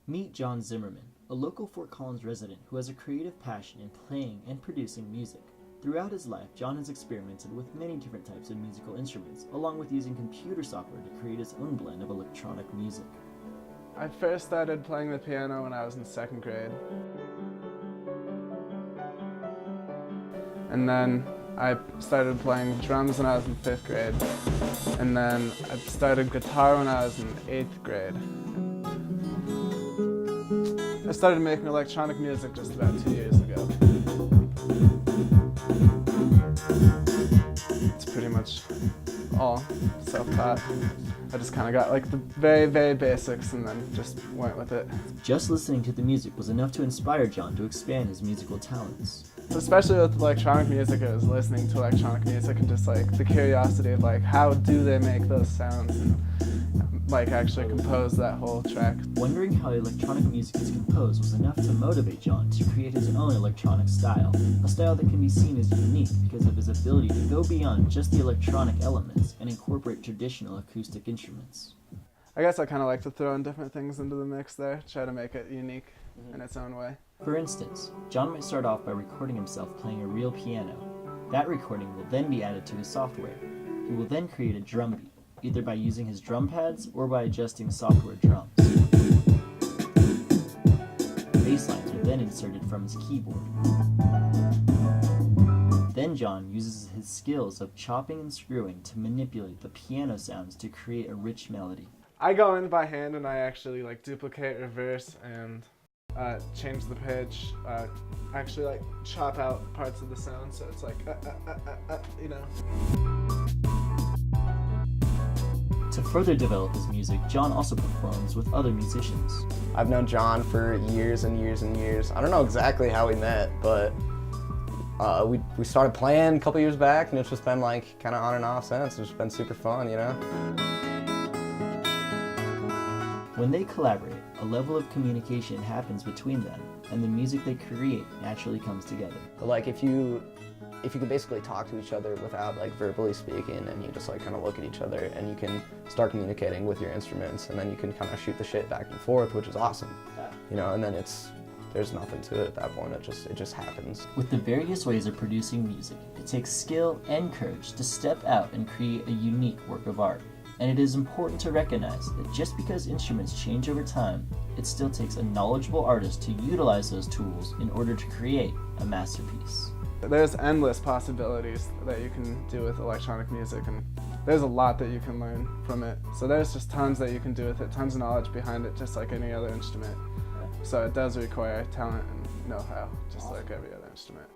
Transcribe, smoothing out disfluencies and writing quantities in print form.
Meet John Zimmerman, a local Fort Collins resident who has a creative passion in playing and producing music. Throughout his life, John has experimented with many different types of musical instruments, along with using computer software to create his own blend of electronic music. I first started playing the piano when I was in 2nd grade. And then I started playing drums when I was in 5th grade. And then I started guitar when I was in 8th grade. I started making electronic music just about 2 years ago. It's pretty much all self-taught. I just kind of got like the very, very basics and then just went with it. Just listening to the music was enough to inspire John to expand his musical talents. Especially with electronic music, I was listening to electronic music and just like the curiosity of like how do they make those sounds and like actually compose that whole track. Wondering how electronic music is composed was enough to motivate John to create his own electronic style, a style that can be seen as unique because of his ability to go beyond just the electronic elements and incorporate traditional acoustic instruments. I guess I kind of like to throw in different things into the mix there, try to make it unique in its own way. For instance, John might start off by recording himself playing a real piano. That recording will then be added to his software. He will then create a drum beat, either by using his drum pads or by adjusting software drums. Bass lines are then inserted from his keyboard. Then John uses his skills of chopping and screwing to manipulate the piano sounds to create a rich melody. I go in by hand and I actually like duplicate, reverse, and change the pitch, actually like chop out parts of the sound so it's like, you know. To further develop his music, John also performs with other musicians. I've known John for years and years and years. I don't know exactly how we met, but we started playing a couple years back and it's just been like kind of on and off since. It's just been super fun, you know? When they collaborate, a level of communication happens between them, and the music they create naturally comes together. Like if you can basically talk to each other without like verbally speaking, and you just like kind of look at each other and you can start communicating with your instruments, and then you can kind of shoot the shit back and forth, which is awesome. You know, and then there's nothing to it at that point. It just happens. With the various ways of producing music, it takes skill and courage to step out and create a unique work of art. And it is important to recognize that just because instruments change over time, it still takes a knowledgeable artist to utilize those tools in order to create a masterpiece. There's endless possibilities that you can do with electronic music, and there's a lot that you can learn from it. So there's just tons that you can do with it, tons of knowledge behind it, just like any other instrument. So it does require talent and know-how, just like every other instrument.